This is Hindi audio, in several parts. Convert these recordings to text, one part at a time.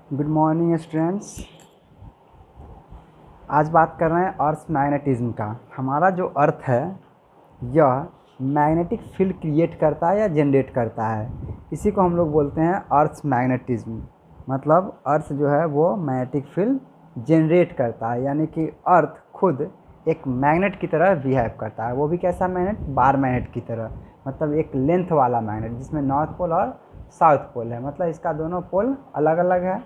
Good morning students. आज बात कर रहे हैं अर्थ मैग्नेटिज्म का। हमारा जो अर्थ है यह मैग्नेटिक फील्ड क्रिएट करता है या जनरेट करता है, इसी को हम लोग बोलते हैं अर्थ मैग्नेटिज्म। मतलब अर्थ जो है वो मैग्नेटिक फील्ड जनरेट करता है, यानी कि अर्थ खुद एक मैग्नेट की तरह बिहेव करता है। वो भी कैसा मैग्नेट? बार मैग्नेट की तरह, मतलब एक लेंथ वाला मैग्नेट जिसमें नॉर्थ पोल और साउथ पोल है। मतलब इसका दोनों पोल अलग अलग है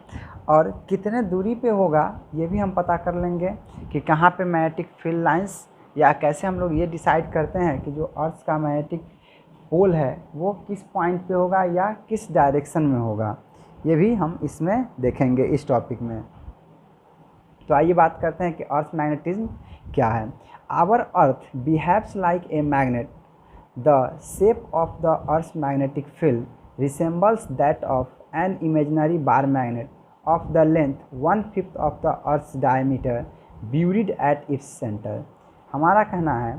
और कितने दूरी पे होगा ये भी हम पता कर लेंगे कि कहाँ पे मैग्नेटिक फील्ड लाइंस, या कैसे हम लोग ये डिसाइड करते हैं कि जो अर्थ का मैग्नेटिक पोल है वो किस पॉइंट पे होगा या किस डायरेक्शन में होगा, ये भी हम इसमें देखेंगे इस टॉपिक में। तो आइए बात करते हैं कि अर्थ मैग्नेटिज्म क्या है। Our earth behaves like a magnet. The shape of the earth magnetic field resembles that of an imaginary bar magnet of the length 1/5 of the Earth's diameter buried at its center। हमारा कहना है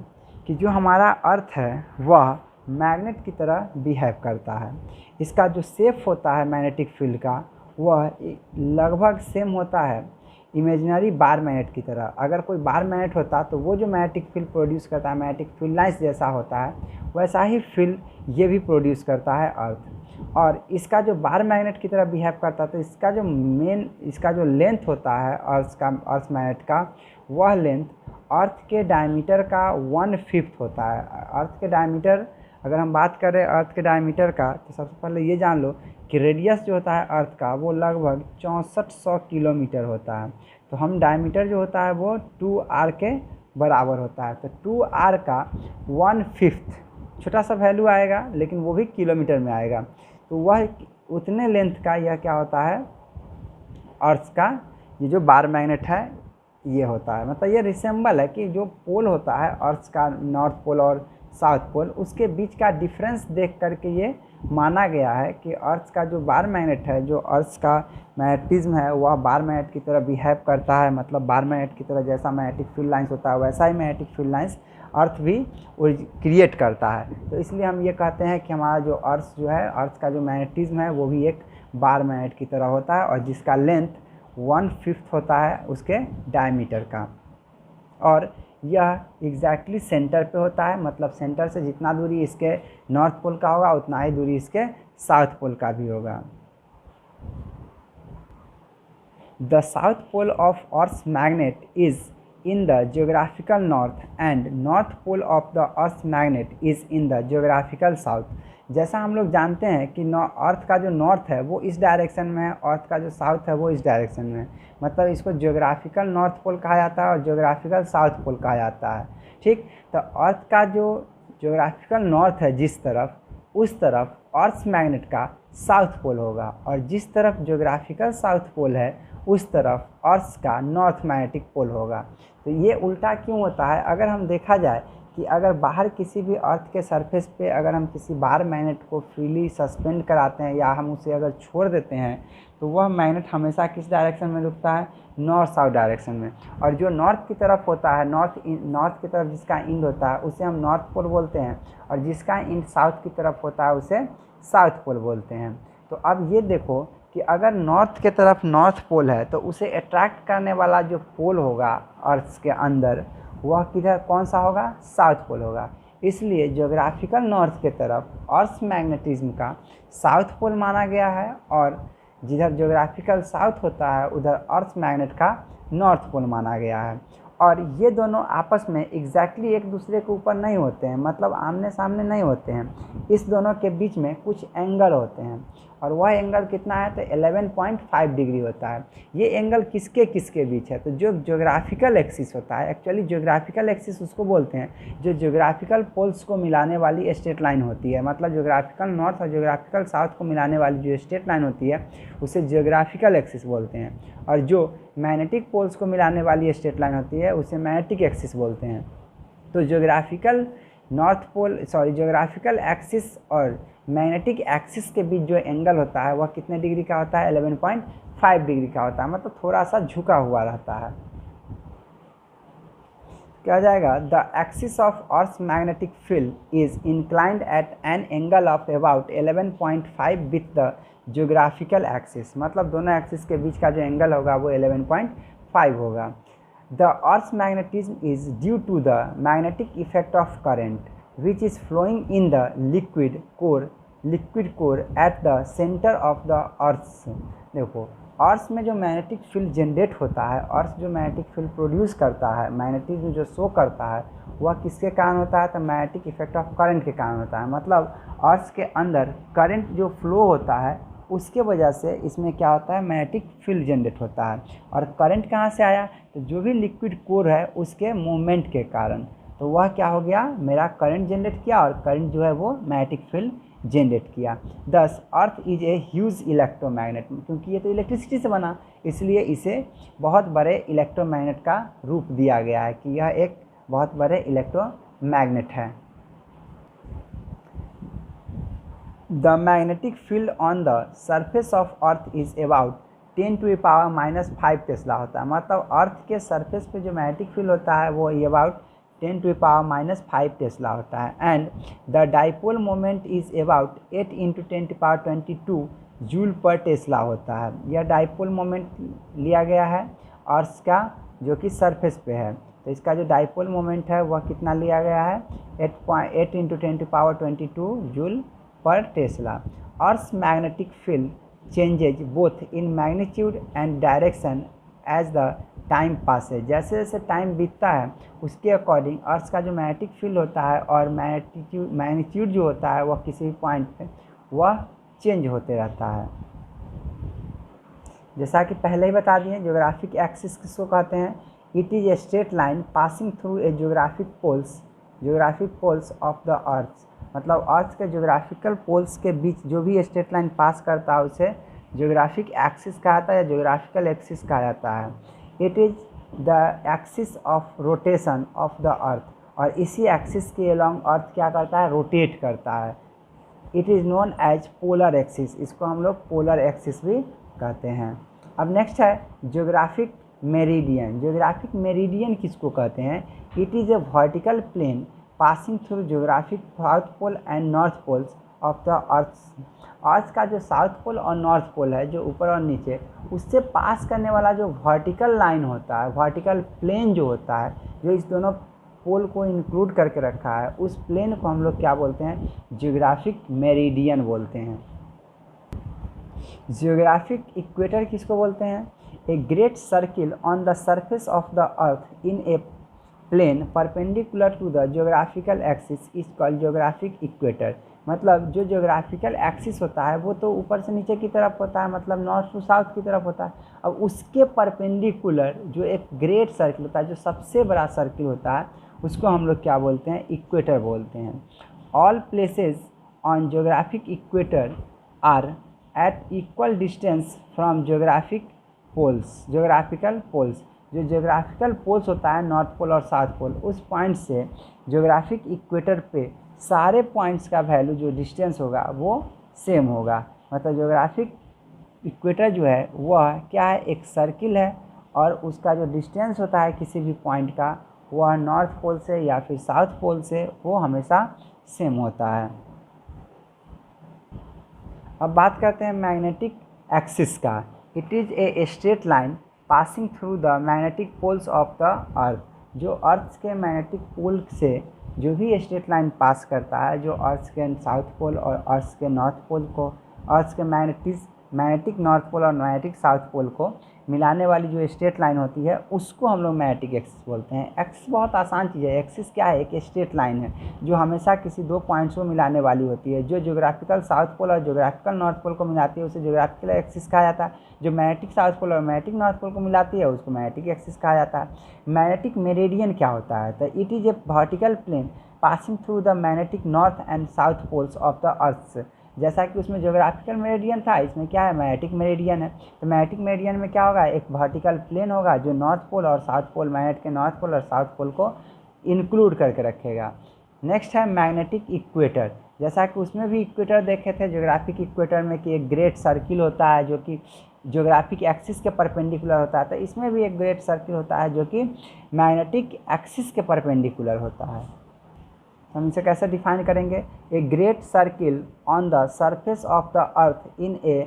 कि जो हमारा अर्थ है वह मैग्नेट की तरह बिहेव करता है। इसका जो शेप होता है मैग्नेटिक फील्ड का वह लगभग सेम होता है इमेजिनरी बार मैग्नेट की तरह। अगर कोई बार मैग्नेट होता तो वो जो मैग्नेटिक फील्ड प्रोड्यूस करता है, मैग्नेटिक फील्ड लाइंस जैसा होता है, वैसा ही फील्ड ये भी प्रोड्यूस करता है अर्थ। और इसका जो बार मैग्नेट की तरह बिहेव करता है तो इसका जो लेंथ होता है अर्थ मैग्नेट का, वह लेंथ अर्थ के डायमीटर का 1/5 होता है। अर्थ के डायमीटर, अगर हम बात करें अर्थ के डायमीटर का, तो सबसे पहले ये जान लो कि रेडियस जो होता है अर्थ का वो लगभग 6400 किलोमीटर होता है। तो हम डायमीटर जो होता है वो 2r के बराबर होता है। तो 2r का 1/5 छोटा सा वैल्यू आएगा, लेकिन वो भी किलोमीटर में आएगा। तो वह उतने लेंथ का यह क्या होता है, अर्थ का ये जो बार मैग्नेट है ये होता है। मतलब ये रिसेंबल है कि जो पोल होता है अर्थ का, नॉर्थ पोल और साउथ पोल, उसके बीच का डिफरेंस देख करके ये माना गया है कि अर्थ का जो बार मैग्नेट है, जो अर्थ का मैग्नेटिज्म है, वह बार मैग्नेट की तरह बिहेव करता है। मतलब बार मैग्नेट की तरह जैसा मैग्नेटिक फील्ड लाइंस होता है वैसा ही मैग्नेटिक फील्ड लाइंस अर्थ भी क्रिएट करता है। तो इसलिए हम ये कहते हैं कि हमारा जो अर्थ जो है, अर्थ का जो मैग्नेटिज्म है वो भी एक बार मैग्नेट की तरह होता है, और जिसका लेंथ 1/5 होता है उसके डायमीटर का। और यह एग्जैक्टली सेंटर पे होता है। मतलब सेंटर से जितना दूरी इसके नॉर्थ पोल का होगा उतना ही दूरी इसके साउथ पोल का भी होगा। The south pole of earth magnet is in the geographical north and north pole of the earth magnet is in the geographical south। जैसा हम लोग जानते हैं कि अर्थ का जो नॉर्थ है वो इस डायरेक्शन में है, अर्थ का जो साउथ है वो इस डायरेक्शन में है। मतलब इसको जियोग्राफिकल नॉर्थ पोल कहा जाता है और जियोग्राफिकल साउथ पोल कहा जाता है। ठीक, तो अर्थ का जो जियोग्राफिकल नॉर्थ है जिस तरफ, उस तरफ अर्थ मैग्नेट का साउथ पोल होगा, और जिस तरफ जियोग्राफिकल साउथ पोल है उस तरफ अर्थ का नॉर्थ मैग्नेटिक पोल होगा। तो ये उल्टा क्यों होता है? अगर हम देखा जाए कि अगर बाहर किसी भी अर्थ के सरफेस पे अगर हम किसी बार मैग्नेट को फ्रीली सस्पेंड कराते हैं या हम उसे अगर छोड़ देते हैं तो वह मैग्नेट हमेशा किस डायरेक्शन में रुकता है? नॉर्थ साउथ डायरेक्शन में। और जो नॉर्थ की तरफ होता है, नॉर्थ की तरफ जिसका इंड होता है उसे हम नॉर्थ पोल बोलते हैं, और जिसका इंड साउथ की तरफ होता है उसे साउथ पोल बोलते हैं। तो अब ये देखो कि अगर नॉर्थ के तरफ नॉर्थ पोल है तो उसे अट्रैक्ट करने वाला जो पोल होगा अर्थ के अंदर, वह किधर, कौन सा होगा? साउथ पोल होगा। इसलिए ज्योग्राफिकल नॉर्थ के तरफ अर्थ मैग्नेटिज्म का साउथ पोल माना गया है, और जिधर ज्योग्राफिकल साउथ होता है उधर अर्थ मैग्नेट का नॉर्थ पोल माना गया है। और ये दोनों आपस में एग्जैक्टली एक दूसरे के ऊपर नहीं होते हैं, मतलब आमने सामने नहीं होते हैं। इस दोनों के बीच में कुछ एंगल होते हैं, और वह एंगल कितना है? तो 11.5 डिग्री होता है। ये एंगल किसके किसके बीच है? तो जो ज्योग्राफिकल एक्सिस होता है, एक्चुअली ज्योग्राफिकल एक्सिस उसको बोलते हैं जो ज्योग्राफिकल पोल्स को मिलाने वाली स्ट्रेट लाइन होती है। मतलब ज्योग्राफिकल नॉर्थ और ज्योग्राफिकल साउथ को मिलाने वाली जो स्ट्रेट लाइन होती है उसे ज्योग्राफिकल एक्सिस बोलते हैं, और जो मैग्नेटिक पोल्स को मिलाने वाली स्ट्रेट लाइन होती है उसे मैग्नेटिक एक्सिस बोलते हैं। तो ज्योग्राफिकल ज्योग्राफिकल एक्सिस और मैग्नेटिक एक्सिस के बीच जो एंगल होता है वह कितने डिग्री का होता है? 11.5 डिग्री का होता है। मतलब थोड़ा सा झुका हुआ रहता है। क्या हो जाएगा, the axis of earth magnetic field is inclined at an angle of about 11.5 with the geographical axis, मतलब दोनों एक्सिस के बीच का जो एंगल होगा वो 11.5 होगा। The earth magnetism is due to the magnetic effect of current which is flowing in the liquid core at the centre of the earth. देखो अर्थ में जो मैग्नेटिक फील्ड जनरेट होता है, अर्थ जो मैग्नेटिक फील्ड प्रोड्यूस करता है, मैग्नेटिज्म जो शो करता है, वह किसके कारण होता है, तो मैग्नेटिक इफेक्ट ऑफ करंट के कारण होता है। मतलब अर्थ के अंदर करंट जो फ्लो होता है उसके वजह से इसमें क्या होता है, मैग्नेटिक फील्ड जनरेट होता है। और करंट कहाँ से आया, तो जो भी लिक्विड कोर है उसके मूवमेंट के कारण, तो वह क्या हो गया, मेरा करंट जनरेट किया और करंट जो है वो मैग्नेटिक फील्ड जनरेट किया। दस earth is a huge electromagnet, क्योंकि ये तो इलेक्ट्रिसिटी से बना, इसलिए इसे बहुत बड़े इलेक्ट्रोमैग्नेट का रूप दिया गया है कि यह एक बहुत बड़े इलेक्ट्रोमैग्नेट है। The magnetic field on the surface of earth is about 10⁻⁻5 Tesla होता है। मतलब अर्थ के सरफेस पे जो मैग्नेटिक फील्ड होता है वो अबाउट 10⁻⁻5 टेस्ला होता है। And the dipole moment is about 8 × 10⁻22 joule per Tesla होता है। यह डाइपोल मोमेंट लिया गया है अर्थ का जो कि सरफेस पे है, तो इसका जो डाइपोल मोमेंट है वह कितना लिया गया है, 8 × 10⁻22 joule per tesla. Earth magnetic field changes both in magnitude and direction as the time passes. जैसे जैसे टाइम बीतता है उसके अकॉर्डिंग अर्थ का जो मैग्नेटिक फील्ड होता है और मैग्नीट्यूड जो होता है वह किसी भी पॉइंट पे वह चेंज होते रहता है। जैसा कि पहले ही बता दिए, ज्योग्राफिक एक्सिस किसको कहते हैं, it is a straight line passing through a geographic poles of the earth. मतलब अर्थ के ज्योग्राफिकल पोल्स के बीच जो भी स्ट्रेट लाइन पास करता है उसे ज्योग्राफिक एक्सिस कहा जाता है या ज्योग्राफिकल एक्सिस कहा जाता है। It is the axis of rotation of the अर्थ, और इसी एक्सिस के अलोंग अर्थ क्या करता है, रोटेट करता है। It is known as polar axis, इसको हम लोग पोलर एक्सिस भी कहते हैं। अब नेक्स्ट है ज्योग्राफिक मेरिडियन। ज्योग्राफिक मेरिडियन किसको कहते हैं, it is a vertical plane passing through geographic south pole and north poles of the earth का जो साउथ पोल और नॉर्थ पोल है, जो ऊपर और नीचे, उससे पास करने वाला जो वर्टिकल लाइन होता है, वर्टिकल प्लेन जो होता है, जो इस दोनों पोल को इंक्लूड करके रखा है, उस प्लेन को हम लोग क्या बोलते हैं, ज्योग्राफिक मेरिडियन बोलते हैं। ज्योग्राफिक इक्वेटर किसको बोलते हैं, a great circle on the surface of the earth in a plane perpendicular to the geographical axis is called geographic equator. मतलब जो ज्योग्राफिकल एक्सिस होता है वो तो ऊपर से नीचे की तरफ होता है, मतलब नॉर्थ टू साउथ की तरफ होता है। अब उसके परपेंडिकुलर जो एक ग्रेट सर्किल होता है, जो सबसे बड़ा सर्किल होता है, उसको हम लोग क्या बोलते हैं, इक्वेटर बोलते हैं। All places on geographic equator are at equal distance from geographical poles. जो ज्योग्राफिकल पोल्स होता है, नॉर्थ पोल और साउथ पोल, उस पॉइंट से ज्योग्राफिक इक्वेटर पे सारे पॉइंट्स का वैल्यू जो डिस्टेंस होगा वो सेम होगा। मतलब ज्योग्राफिक इक्वेटर जो है वह क्या है, एक सर्किल है, और उसका जो डिस्टेंस होता है किसी भी पॉइंट का, वह नॉर्थ पोल से या फिर साउथ पोल से वो हमेशा सेम होता है। अब बात करते हैं मैग्नेटिक एक्सिस का। It is a straight line passing through the magnetic poles of the earth. जो अर्थ के मैग्नेटिक पोल से जो भी स्ट्रेट लाइन पास करता है, जो अर्थ के साउथ पोल और अर्थ के नॉर्थ पोल को, अर्थ के मैग्नेटिक नॉर्थ पोल और मैग्नेटिक साउथ पोल को मिलाने वाली जो स्ट्रेट लाइन होती है, उसको हम लोग मैग्नेटिक एक्सिस बोलते हैं। एक्सिस बहुत आसान चीज़ है। एक्सिस क्या है, एक स्ट्रेट लाइन है जो हमेशा किसी दो पॉइंट्स को मिलाने वाली होती है। जो ज्योग्राफिकल साउथ पोल और ज्योग्राफिकल नॉर्थ पोल को मिलाती है उसे ज्योग्राफिकल एक्सिस कहा जाता है। जो मैग्नेटिक साउथ पोल और मैग्नेटिक नॉर्थ पोल को मिलाती है उसको मैग्नेटिक एक्सिस कहा जाता है। मैग्नेटिक मेरिडियन क्या होता है, तो it is a vertical plane passing through the magnetic north and south poles of the earth. जैसा कि उसमें ज्योग्राफिकल मेरिडियन था, इसमें क्या है, मैग्नेटिक मेरिडियन है। तो मैग्नेटिक मेरिडियन में क्या होगा, एक वर्टिकल प्लेन होगा जो नॉर्थ पोल और साउथ पोल, मैग्नेट के नॉर्थ पोल और साउथ पोल को इंक्लूड करके रखेगा। नेक्स्ट है मैग्नेटिक इक्वेटर। जैसा कि उसमें भी इक्वेटर देखे थे ज्योग्राफिक इक्वेटर में कि एक ग्रेट सर्किल होता है जो कि ज्योग्राफिक एक्सिस के परपेंडिकुलर होता है, तो इसमें भी एक ग्रेट सर्किल होता है जो कि मैग्नेटिक एक्सिस के परपेंडिकुलर होता है। हम इसे कैसे डिफाइन करेंगे? A great circle on the surface of the earth in a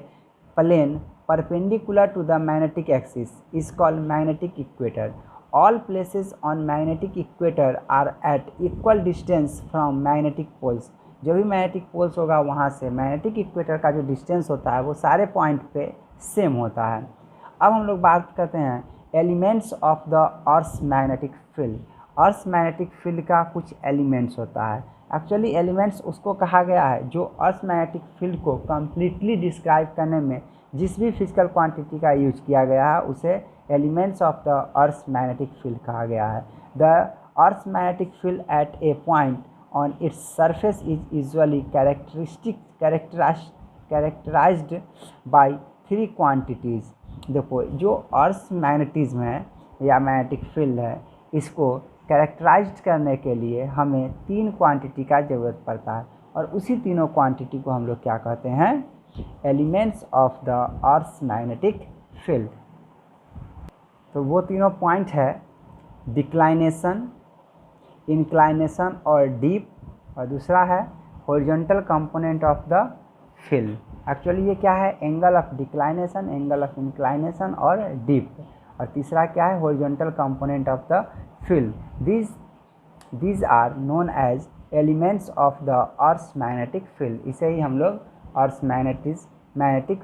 plane perpendicular to the magnetic axis is called magnetic equator. All places on magnetic equator are at equal distance from magnetic poles. जो भी मैग्नेटिक पोल्स होगा वहाँ से मैग्नेटिक इक्वेटर का जो डिस्टेंस होता है वो सारे पॉइंट पे सेम होता है। अब हम लोग बात करते हैं elements of the earth magnetic field. Earth magnetic field का कुछ एलिमेंट्स होता है। एक्चुअली एलिमेंट्स उसको कहा गया है जो अर्थ मैग्नेटिक फील्ड को कम्प्लीटली डिस्क्राइब करने में जिस भी फिजिकल क्वांटिटी का यूज किया गया है उसे elements of the earth magnetic field कहा गया है। The earth magnetic field at a point on its surface is usually characterized by 3 quantities. देखो जो अर्थ मैग्नेटिज्म है या मैग्नेटिक फील्ड है इसको कैरेक्टराइज्ड करने के लिए हमें 3 क्वांटिटी का ज़रूरत पड़ता है और उसी तीनों क्वांटिटी को हम लोग क्या कहते हैं? Elements of the earth magnetic field. तो वो तीनों पॉइंट है डिक्लाइनेशन, इंक्लाइनेशन और डीप, और दूसरा है horizontal component of the field. Actually ये क्या है? Angle of declination, angle of inclination और डीप। और तीसरा क्या है? Horizontal component of the field. these are known as elements of the earth's magnetic field। इसे ही हम लोग अर्थ मैग्नेटिक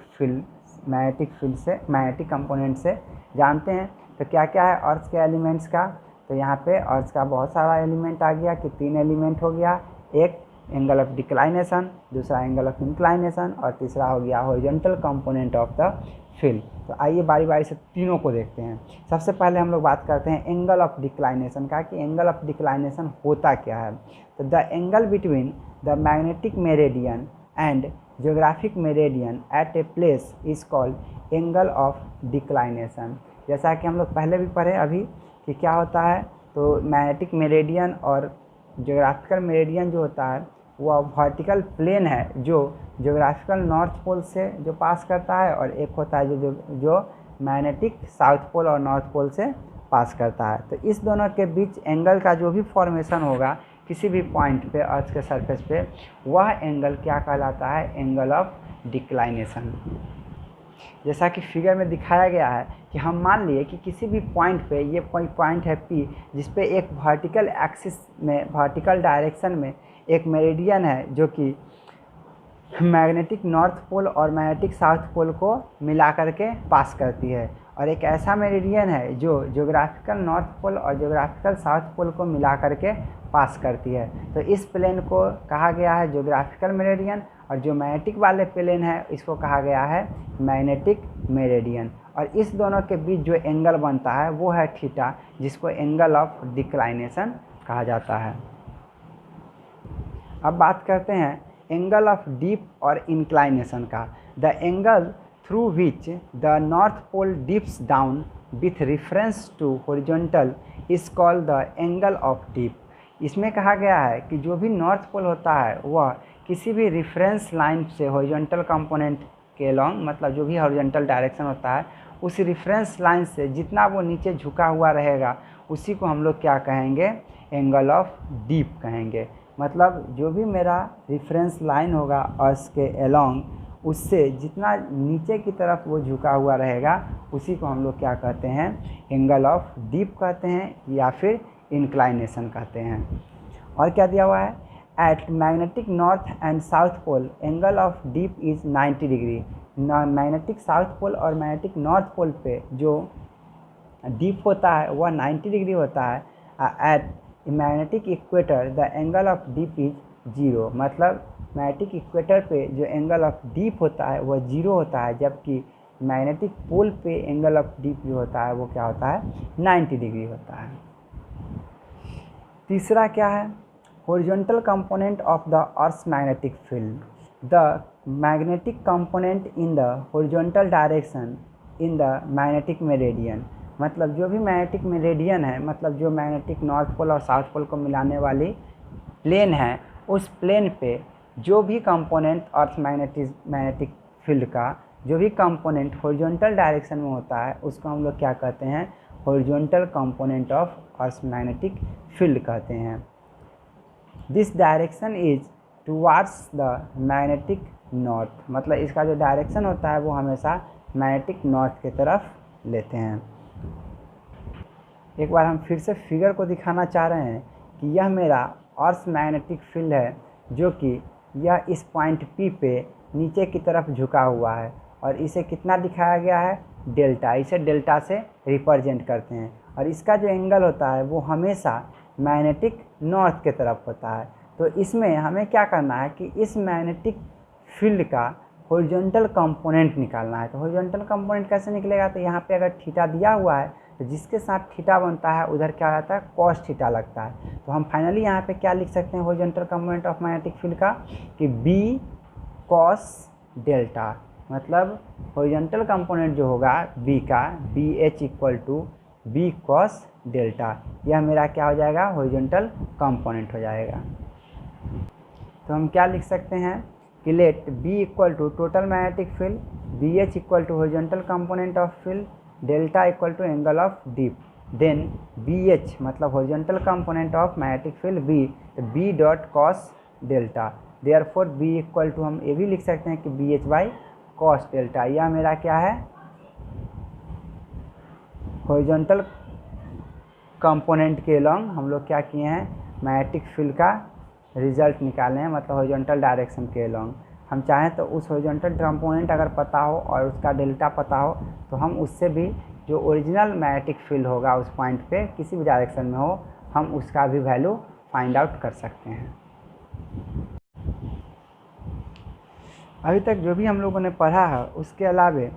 फील्ड से मैग्नेटिक कंपोनेंट से जानते हैं। तो क्या क्या है अर्थ के एलिमेंट्स का? तो यहाँ पे अर्थ का बहुत सारा एलिमेंट आ गया कि 3 एलिमेंट हो गया, एक एंगल ऑफ डिक्लाइनेशन, दूसरा एंगल ऑफ इंक्लाइनेशन और तीसरा हो गया horizontal component of the field. तो आइए बारी बारी से तीनों को देखते हैं। सबसे पहले हम लोग बात करते हैं एंगल ऑफ डिक्लाइनेशन का कि एंगल ऑफ डिक्लाइनेशन होता क्या है। तो the angle between the magnetic meridian and geographic meridian at a place is called angle of declination. जैसा कि हम लोग पहले भी पढ़े अभी कि क्या होता है, तो मैग्नेटिक मेरिडियन और ज्योग्राफिकल मेरिडियन जो होता है वह वर्टिकल प्लेन है जो ज्योग्राफिकल नॉर्थ पोल से जो पास करता है, और एक होता है जो मैग्नेटिक साउथ पोल और नॉर्थ पोल से पास करता है। तो इस दोनों के बीच एंगल का जो भी फॉर्मेशन होगा किसी भी पॉइंट पे अर्थ के सरफेस पे, वह एंगल क्या कहलाता है? Angle of declination. जैसा कि फिगर में दिखाया गया है कि हम मान लिए कि किसी भी पॉइंट पे, ये पॉइंट है P, जिस पे एक वर्टिकल एक्सिस में वर्टिकल डायरेक्शन में एक मेरिडियन है जो कि मैग्नेटिक नॉर्थ पोल और मैग्नेटिक साउथ पोल को मिला करके पास करती है, और एक ऐसा मेरिडियन है जो ज्योग्राफिकल नॉर्थ पोल और ज्योग्राफिकल साउथ पोल को मिला करके पास करती है। तो इस प्लेन को कहा गया है ज्योग्राफिकल मेरिडियन, और जो मैग्नेटिक वाले प्लेन है इसको कहा गया है मैग्नेटिक मेरिडियन। और इस दोनों के बीच जो एंगल बनता है वो है थीटा, जिसको एंगल ऑफ डिक्लाइनेशन कहा जाता है। अब बात करते हैं एंगल ऑफ डीप और इंक्लाइनेशन का। The angle through which the north pole dips down with reference to horizontal is called the angle of dip. इसमें कहा गया है कि जो भी नॉर्थ पोल होता है वह किसी भी रेफरेंस लाइन से हॉरिजॉन्टल कंपोनेंट के लॉन्ग, मतलब जो भी हॉरिजॉन्टल डायरेक्शन होता है उस रेफरेंस लाइन से जितना वो नीचे झुका हुआ रहेगा उसी को हम लोग क्या कहेंगे? एंगल ऑफ डीप कहेंगे। मतलब जो भी मेरा रेफरेंस लाइन होगा अर्थ के अलोंग, उससे जितना नीचे की तरफ वो झुका हुआ रहेगा उसी को हम लोग क्या कहते हैं? एंगल ऑफ डीप कहते हैं या फिर इंक्लाइनेशन कहते हैं। और क्या दिया हुआ है? At magnetic north and south pole angle of dip is 90 degree. Magnetic south pole और मैग्नेटिक नॉर्थ पोल पे जो डीप होता है वह 90 डिग्री होता है। At magnetic equator the angle of dip is 0। मतलब मैग्नेटिक इक्वेटर पे जो एंगल ऑफ डीप होता है वह 0 होता है, जबकि मैग्नेटिक पोल पे एंगल ऑफ डीप जो होता है वो क्या होता है? 90 डिग्री होता है। तीसरा क्या है? Horizontal component of the earth magnetic field. The magnetic component in the horizontal direction in the magnetic meridian. मतलब जो भी मैग्नेटिक मेरिडियन है, मतलब जो मैग्नेटिक नॉर्थ पोल और साउथ पोल को मिलाने वाली प्लेन है, उस प्लेन पे जो भी कंपोनेंट अर्थ मैग्नेटिक फील्ड का जो भी कंपोनेंट हॉरिजॉन्टल डायरेक्शन में होता है उसको हम लोग क्या कहते हैं, horizontal component of earth magnetic field कहते हैं। This direction is towards the magnetic north, मतलब इसका जो डायरेक्शन होता है वो हमेशा मैग्नेटिक नॉर्थ की तरफ लेते हैं। एक बार हम फिर से फिगर को दिखाना चाह रहे हैं कि यह मेरा अर्थ मैग्नेटिक फील्ड है जो कि यह इस पॉइंट P पे नीचे की तरफ झुका हुआ है और इसे कितना दिखाया गया है, डेल्टा। इसे डेल्टा से रिप्रेजेंट करते हैं और इसका जो एंगल होता है वो हमेशा मैग्नेटिक नॉर्थ की तरफ होता है। तो इसमें हमें क्या करना है कि इस मैग्नेटिक फील्ड का हॉरिजॉन्टल कंपोनेंट निकालना है। तो हॉरिजॉन्टल कंपोनेंट कैसे निकलेगा, तो यहाँ पे अगर थीटा दिया हुआ है तो जिसके साथ थीटा बनता है उधर क्या आता है, कॉस थीटा लगता है। तो हम फाइनली यहाँ पे क्या लिख सकते हैं horizontal component of magnetic field का, कि बी कॉस डेल्टा, मतलब हॉरिजॉन्टल कंपोनेंट जो होगा बी का, B H equal to B cos delta, यह मेरा क्या हो जाएगा, हॉरिजॉन्टल कंपोनेंट हो जाएगा। तो हम क्या लिख सकते हैं कि let B equal to total magnetic field, B H equal to horizontal component of field, delta equal to angle of dip, then B H मतलब horizontal component of magnetic field B, तो B dot cos delta, therefore B equal to हम ये भी लिख सकते हैं कि B H by cos delta. यह मेरा क्या है, हॉरिजॉन्टल कंपोनेंट के लॉन्ग हम लोग क्या किए हैं, मैग्नेटिक फील्ड का रिजल्ट निकाले हैं, मतलब हॉरिजॉन्टल डायरेक्शन के लॉन्ग। हम चाहें तो उस हॉरिजॉन्टल कंपोनेंट अगर पता हो और उसका डेल्टा पता हो तो हम उससे भी जो ओरिजिनल मैग्नेटिक फील्ड होगा उस पॉइंट पे किसी भी डायरेक्शन में हो, हम उसका भी वैल्यू फाइंड आउट कर सकते हैं। अभी तक जो भी हम लोगों ने पढ़ा है उसके अलावे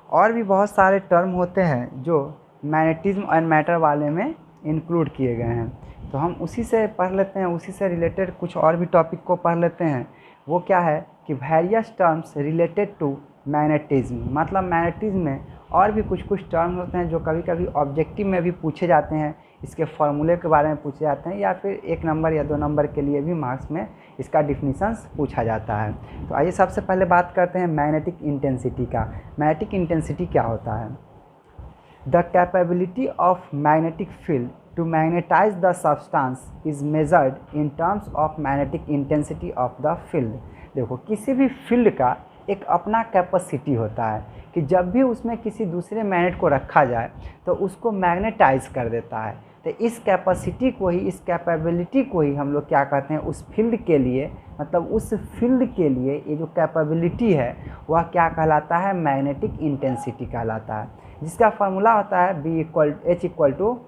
और भी बहुत सारे टर्म होते हैं जो मैग्नेटिज्म एंड मैटर वाले में इंक्लूड किए गए हैं। तो हम उसी से पढ़ लेते हैं, उसी से रिलेटेड कुछ और भी टॉपिक को पढ़ लेते हैं। वो क्या है कि various terms related to magnetism, मतलब मैग्नेटिज्म में और भी कुछ कुछ टर्म्स होते हैं जो कभी कभी ऑब्जेक्टिव में भी पूछे जाते हैं, इसके फॉर्मूले के बारे में पूछे जाते हैं, या फिर 1 नंबर या 2 नंबर के लिए भी मार्क्स में इसका डिफिनीशंस पूछा जाता है। तो आइए सबसे पहले बात करते हैं मैग्नेटिक इंटेंसिटी का। मैग्नेटिक इंटेंसिटी क्या होता है, the capability of magnetic field to magnetize the substance is measured in terms of magnetic intensity of the field। देखो किसी भी फील्ड का एक अपना कैपेसिटी होता है कि जब भी उसमें किसी दूसरे मैग्नेट को रखा जाए तो उसको मैग्नेटाइज कर देता है। तो इस कैपेसिटी को ही, इस कैपेबिलिटी को ही हम लोग क्या कहते हैं, उस फील्ड के लिए, मतलब उस फील्ड के लिए ये जो कैपेबिलिटी है वह क्या कहलाता है, मैग्नेटिक इंटेंसिटी कहलाता है, जिसका फार्मूला होता है H equal to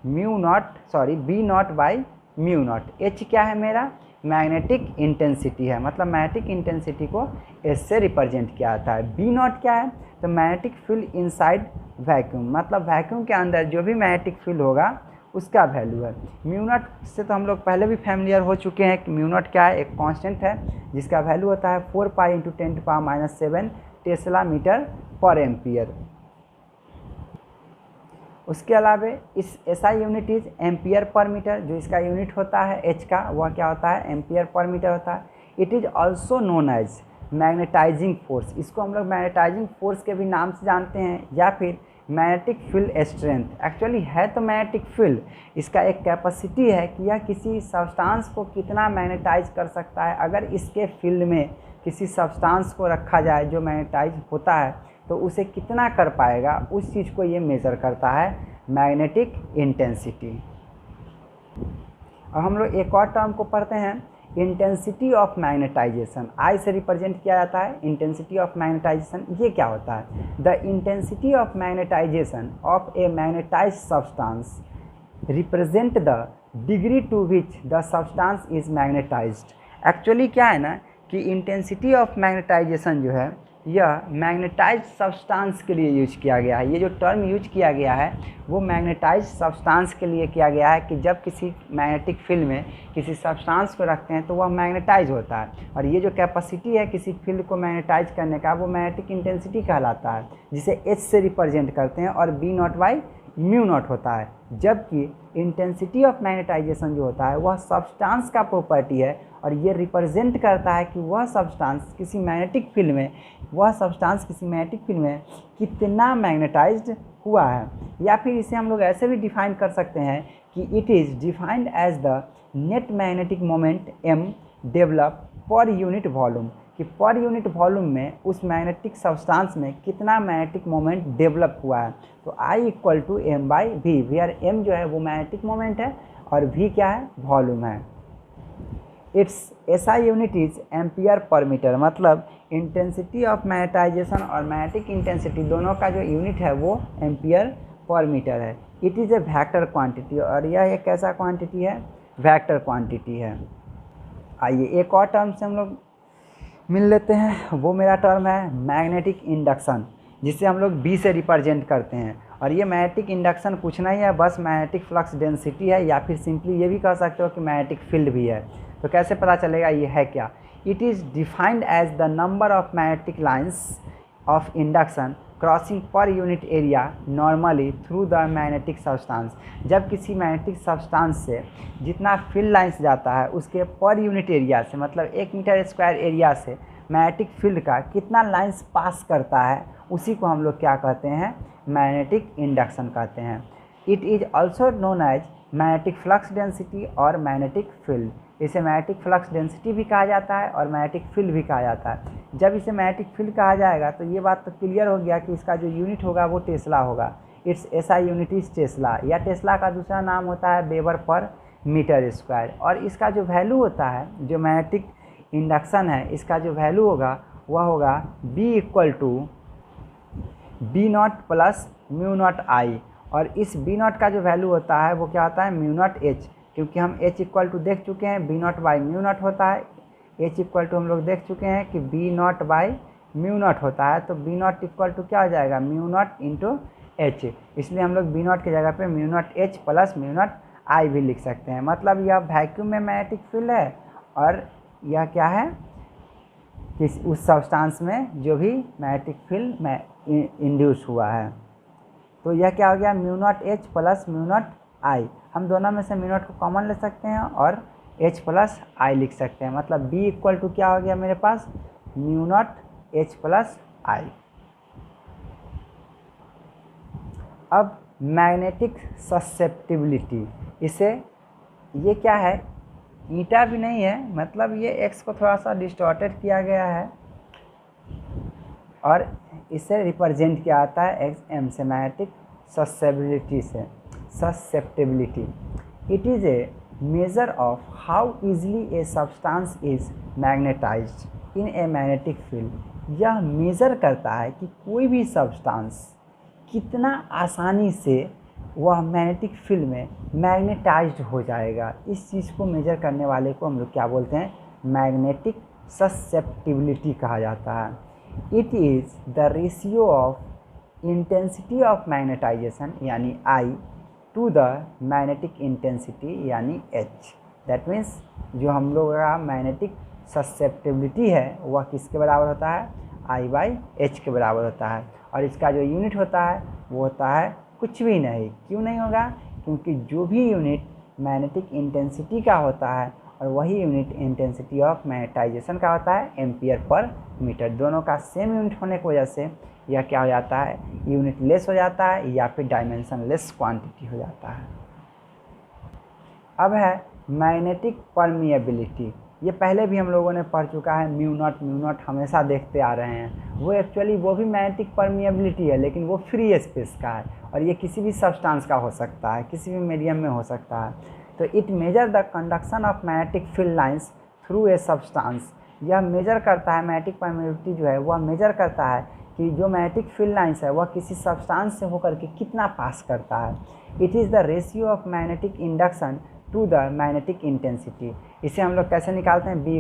B naught by mu naught. H क्या है मेरा, मैग्नेटिक इंटेंसिटी है, मतलब मैग्नेटिक इंटेंसिटी को एच से रिप्रेजेंट किया जाता है। बी नॉट क्या है, तो मैग्नेटिक फील्ड इनसाइड वैक्यूम, मतलब वैक्यूम के अंदर जो भी मैग्नेटिक फील्ड होगा उसका वैल्यू है। म्यू नॉट से तो हम लोग पहले भी फैमिलियर हो चुके हैं कि म्यू नॉट क्या है, एक कांस्टेंट है जिसका वैल्यू होता है 4 पाई × 10⁻⁻⁷ टेस्ला मीटर पर एम्पियर। उसके अलावा इस SI unit is ampere per metre, जो इसका यूनिट होता है एच का वह क्या होता है, एम्पियर पर मीटर होता है। It is also known as magnetizing force, इसको हम लोग मैग्नेटाइजिंग फोर्स के भी नाम से जानते हैं, या फिर मैग्नेटिक फील्ड स्ट्रेंथ। एक्चुअली है तो मैग्नेटिक फील्ड, इसका एक कैपेसिटी है कि यह किसी सब्सटेंस को कितना मैग्नेटाइज कर सकता है। अगर इसके फील्ड में किसी सब्सटेंस को रखा जाए जो मैग्नेटाइज होता है तो उसे कितना कर पाएगा, उस चीज़ को ये मेज़र करता है मैग्नेटिक इंटेंसिटी। और हम लोग एक और टर्म को पढ़ते हैं, इंटेंसिटी ऑफ मैग्नेटाइजेशन। आई से रिप्रेजेंट किया जाता है इंटेंसिटी ऑफ मैग्नेटाइजेशन। ये क्या होता है, the intensity of magnetization of a magnetized substance represent the degree to which the substance is magnetized. Actually क्या है ना कि इंटेंसिटी ऑफ मैग्नेटाइजेशन जो है यह मैग्नेटाइज्ड सब्सटेंस के लिए यूज किया गया है। ये जो टर्म यूज किया गया है वो मैग्नेटाइज्ड सब्सटेंस के लिए किया गया है कि जब किसी मैग्नेटिक फील्ड में किसी सब्सटेंस को रखते हैं तो वह मैग्नेटाइज होता है, और ये जो कैपेसिटी है किसी फील्ड को मैग्नेटाइज करने का वो मैग्नेटिक इंटेंसिटी कहलाता है, जिसे एच से रिप्रेजेंट करते हैं, और B naught by mu naught होता है, जबकि इंटेंसिटी ऑफ मैग्नेटाइजेशन जो होता है वह सब्सटेंस का प्रॉपर्टी है और ये रिप्रेजेंट करता है कि वह सब्सटेंस किसी मैग्नेटिक फील्ड में कितना मैग्नेटाइज्ड हुआ है। या फिर इसे हम लोग ऐसे भी डिफाइन कर सकते हैं कि it is defined as the net magnetic moment m develop per unit volume, कि पर यूनिट वॉल्यूम में उस मैग्नेटिक सब्सटेंस में कितना मैग्नेटिक मोमेंट डेवलप हुआ है। तो I equal to M by V, where m जो है वो मैग्नेटिक मोमेंट है और v क्या है, वॉल्यूम है। It's SI unit is ampere per metre, मतलब इंटेंसिटी ऑफ मैग्नेटाइजेशन और मैग्नेटिक इंटेंसिटी दोनों का जो यूनिट है वो एम्पियर पर मीटर है। It is A vector quantity, और यह एक कैसा क्वांटिटी है, वेक्टर क्वांटिटी है। आइए एक और टर्म से हम लोग मिल लेते हैं, वो मेरा टर्म है मैग्नेटिक इंडक्शन, जिसे हम लोग B से रिप्रेजेंट करते हैं। और ये मैग्नेटिक इंडक्शन कुछ नहीं है, बस मैग्नेटिक फ्लक्स डेंसिटी है, या फिर सिंपली ये भी कह सकते हो कि मैग्नेटिक फील्ड भी है। तो कैसे पता चलेगा ये है क्या? It is defined as the number of magnetic lines of induction crossing per unit area normally through the magnetic substance. जब किसी मैग्नेटिक सब्सटेंस से जितना फील्ड लाइन्स जाता है उसके पर यूनिट एरिया से, मतलब 1 मीटर स्क्वायर एरिया से मैग्नेटिक फील्ड का कितना लाइन्स पास करता है, उसी को हम लोग क्या कहते हैं, मैग्नेटिक इंडक्शन कहते हैं। It is also known as magnetic flux density और मैग्नेटिक फील्ड। इसे मैग्नेटिक फ्लक्स डेंसिटी भी कहा जाता है और मैग्नेटिक फील्ड भी कहा जाता है। जब इसे मैग्नेटिक फील्ड कहा जाएगा तो ये बात तो क्लियर हो गया कि इसका जो यूनिट होगा वो टेस्ला होगा। It's SI unit is Tesla, या टेस्ला का दूसरा नाम होता है वेबर पर मीटर स्क्वायर। और इसका जो वैल्यू होता है, जो मैग्नेटिक इंडक्शन है, इसका जो वैल्यू होगा वह होगा B equal to B naught plus mu naught I। और इस B नॉट का जो वैल्यू होता है वो क्या होता है, म्यू नॉट H, क्योंकि हम H इक्वल टू देख चुके हैं B not by mu naught होता है। H इक्वल टू हम लोग देख चुके हैं कि B not by mu naught होता है, तो B नॉट इक्वल टू क्या हो जाएगा, म्यू नॉट इंटू H। इसलिए हम लोग B नॉट की जगह पे mu naught H plus mu naught I भी लिख सकते हैं। मतलब यह वैक्यूम में मैग्नेटिक फील्ड है और यह क्या है, कि उस सब्सटेंस में जो भी मैग्नेटिक फील्ड में इंड्यूस हुआ है। तो यह क्या हो गया, mu naught H plus mu naught I। हम दोनों में से म्यू नॉट को कॉमन ले सकते हैं और H प्लस I लिख सकते हैं। मतलब B इक्वल टू क्या हो गया मेरे पास, mu naught H plus I। अब मैग्नेटिक ससेप्टिबिलिटी, इसे ये क्या है, ईटा भी नहीं है, मतलब ये एक्स को थोड़ा सा डिस्टॉर्टेड किया गया है और इसे रिप्रेजेंट किया जाता है एक्स एम से, मैग्नेटिक ससेप्टिबिलिटी से। Susceptibility, it is A measure of how easily a substance is magnetised in a magnetic field. यह मेज़र करता है कि कोई भी सब्सटेंस कितना आसानी से वह मैग्नेटिक फील्ड में मैग्नेटाइज्ड हो जाएगा। इस चीज़ को मेजर करने वाले को हम लोग क्या बोलते हैं, मैग्नेटिक ससेप्टिबिलिटी कहा जाता है। It is the ratio of intensity of magnetization यानी I to the magnetic intensity यानी H। दैट मीन्स जो हम लोग का मैग्नेटिक ससेप्टिबिलिटी है वह किसके बराबर होता है, I बाई H के बराबर होता है। और इसका जो यूनिट होता है वो होता है कुछ भी नहीं। क्यों नहीं होगा, क्योंकि जो भी यूनिट मैग्नेटिक इंटेंसिटी का होता है और वही यूनिट इंटेंसिटी ऑफ मैग्नेटाइजेशन का होता है एम्पियर पर मीटर। दोनों का सेम यूनिट होने की वजह से यह क्या हो जाता है, यूनिट लेस हो जाता है या फिर डायमेंशन लेस क्वांटिटी हो जाता है। अब है मैग्नेटिक परमिएबिलिटी। ये पहले भी हम लोगों ने पढ़ चुका है, म्यू नॉट हमेशा देखते आ रहे हैं। वो एक्चुअली वो भी मैग्नेटिक परमिएबिलिटी है, लेकिन वो फ्री स्पेस का है और ये किसी भी सब्सटेंस का हो सकता है, किसी भी मीडियम में हो सकता है। तो it measure the conduction of magnetic field lines through a substance. यह मेजर करता है, मैग्नेटिक परमिएबिलिटी जो है वह मेजर करता है कि जो मैग्नेटिक फील्ड लाइंस है वह किसी सब्सटेंस से होकर के कितना पास करता है। It is the ratio of magnetic induction to the magnetic intensity. इसे हम लोग कैसे निकालते हैं, mu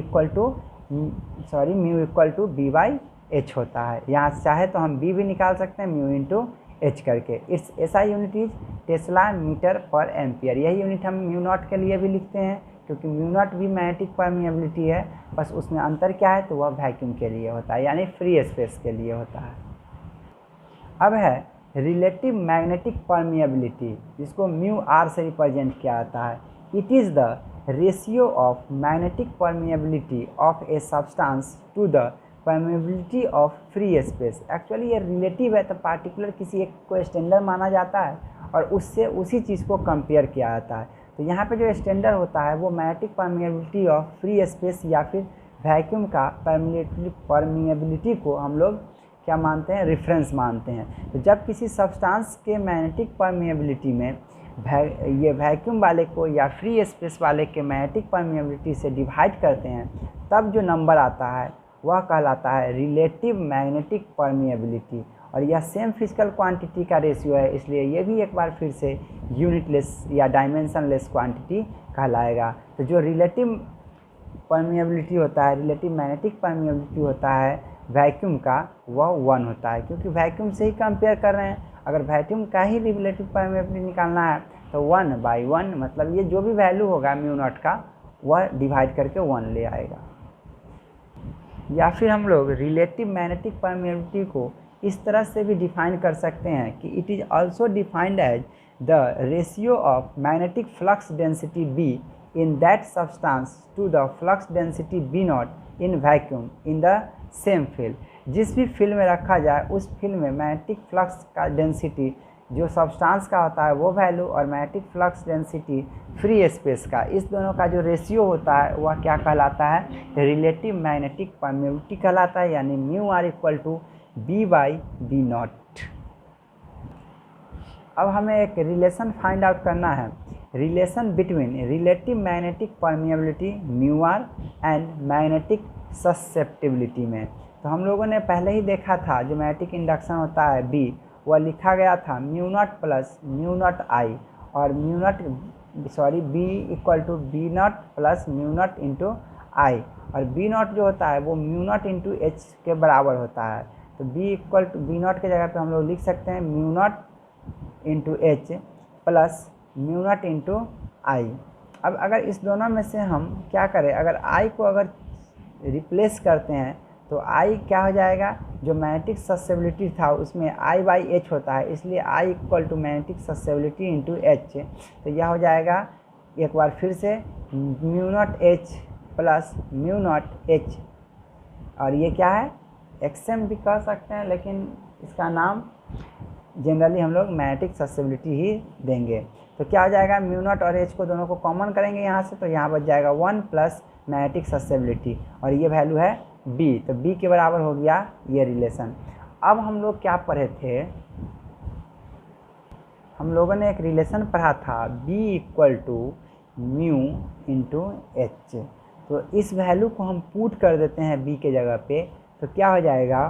equal to B by H होता है। यहाँ चाहे तो हम B भी निकाल सकते हैं म्यू इंटू H करके। Its SI unit is tesla metre per ampere. यही यूनिट हम म्यू नॉट के लिए भी लिखते हैं, क्योंकि म्यू नॉट भी मैग्नेटिक परमिएबिलिटी है, बस उसमें अंतर क्या है, तो वह वैक्यूम के लिए होता है यानी फ्री स्पेस के लिए होता है। अब है रिलेटिव मैग्नेटिक परमिएबिलिटी, जिसको म्यू आर से रिप्रेजेंट किया जाता है, it is the ratio of magnetic permeability of a substance to the permeability of free space. Actually ये रिलेटिव है, तो पार्टिकुलर किसी एक को स्टैंडर्ड माना जाता है और उससे उसी चीज़ को कंपेयर किया जाता है। तो यहाँ पे जो स्टैंडर्ड होता है वो magnetic permeability of free space या फिर वैक्यूम का परमिएबिलिटी को हम लोग क्या मानते हैं, रेफरेंस मानते हैं। तो जब किसी सब्सटेंस के मैग्नेटिक परमिएबिलिटी में ये वैक्यूम वाले को या फ्री स्पेस वाले के मैग्नेटिक परमिएबिलिटी से डिवाइड करते हैं, तब जो नंबर आता है वह कहलाता है रिलेटिव मैग्नेटिक परमिएबिलिटी। और यह सेम फिजिकल क्वांटिटी का रेशियो है, इसलिए ये भी एक बार फिर से यूनिटलेस या डायमेंशनलेस क्वांटिटी कहलाएगा। तो जो रिलेटिव परमिएबिलिटी होता है, रिलेटिव मैग्नेटिक परमिएबिलिटी होता है वैक्यूम का, वह 1 होता है, क्योंकि वैक्यूम से ही कंपेयर कर रहे हैं। अगर वैक्यूम का ही रिलेटिव परमिएबिलिटी निकालना है तो 1/1, मतलब ये जो भी वैल्यू होगा म्यू नॉट का वह डिवाइड करके 1 ले आएगा। या फिर हम लोग रिलेटिव मैग्नेटिक परमिएबिलिटी को इस तरह से भी डिफाइन कर सकते हैं कि it is also defined as the ratio of magnetic flux density B in that substance to the flux density B naught in vacuum in the same field. जिस भी फील्ड में रखा जाए उस फील्ड में मैग्नेटिक फ्लक्स का डेंसिटी जो सब्सटेंस का होता है वो वैल्यू और magnetic flux density free space का, इस दोनों का जो रेशियो होता है वह क्या कहलाता है, रिलेटिव मैग्नेटिक परमिएबिलिटी कहलाता है, यानी mu R equal to B/B naught. अब हमें एक रिलेशन फाइंड आउट करना है, relation between relative magnetic permeability mu R and magnetic susceptibility में। तो हम लोगों ने पहले ही देखा था जो मैग्नेटिक इंडक्शन होता है B, वह लिखा गया था mu naught plus mu naught I, और B equal to B naught plus mu naught into I, और B नॉट जो होता है वो म्यू नॉट इंटू एच के बराबर होता है। तो B equal to B naught के जगह पे हम लोग लिख सकते हैं mu naught into H plus mu naught into I. अब अगर इस दोनों में से हम क्या करें, अगर I को अगर रिप्लेस करते हैं तो I क्या हो जाएगा, जो मैग्नेटिक ससेबिलिटी था उसमें I/H होता है, इसलिए I equal to magnetic susceptibility into H. तो यह हो जाएगा एक बार फिर से mu naught H plus mu naught H, और ये क्या है, XM भी कह सकते हैं, लेकिन इसका नाम जनरली हम लोग मैग्नेटिक ससेबिलिटी ही देंगे। तो क्या हो जाएगा, म्यू नॉट और एच को दोनों को कॉमन करेंगे यहाँ से, तो यहाँ बच जाएगा 1 प्लस मैग्नेटिक ससेबिलिटी, और ये वैल्यू है B, तो B के बराबर हो गया ये रिलेशन। अब हम लोग क्या पढ़े थे, हम लोगों ने एक रिलेशन पढ़ा था B equal to mu into H. तो इस वैल्यू को हम पुट कर देते हैं B के जगह पे, तो क्या हो जाएगा,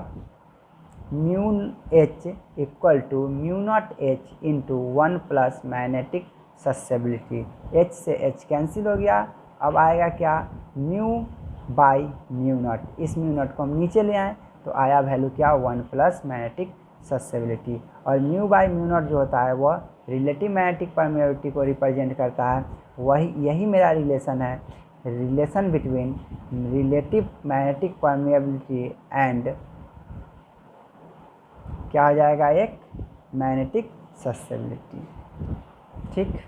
mu H equal to mu naught H into 1 plus magnetic susceptibility. H से H कैंसिल हो गया, अब आएगा क्या, म्यू नॉट। इस म्यू नॉट को हम नीचे ले आए तो आया वैल्यू क्या, 1 प्लस मैग्नेटिक ससेबिलिटी। और म्यू नॉट जो होता है वह रिलेटिव मैग्नेटिक परमिएबिलिटी को रिप्रेजेंट करता है, यही मेरा रिलेशन है, relation between relative magnetic permeability and क्या हो जाएगा, एक मैग्नेटिक ससेबिलिटी। ठीक,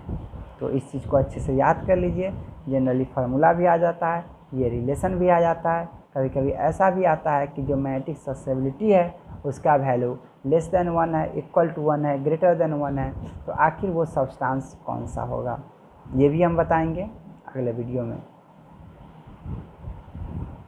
तो इस चीज़ को अच्छे से याद कर लीजिए, जनरली फार्मूला भी आ जाता है, ये रिलेशन भी आ जाता है, कभी कभी ऐसा भी आता है कि जो मैग्नेटिक ससेबिलिटी है उसका वैल्यू लेस देन 1 है, इक्वल टू 1 है, ग्रेटर देन 1 है, तो आखिर वो सब्सटेंस कौन सा होगा, ये भी हम बताएंगे अगले वीडियो में।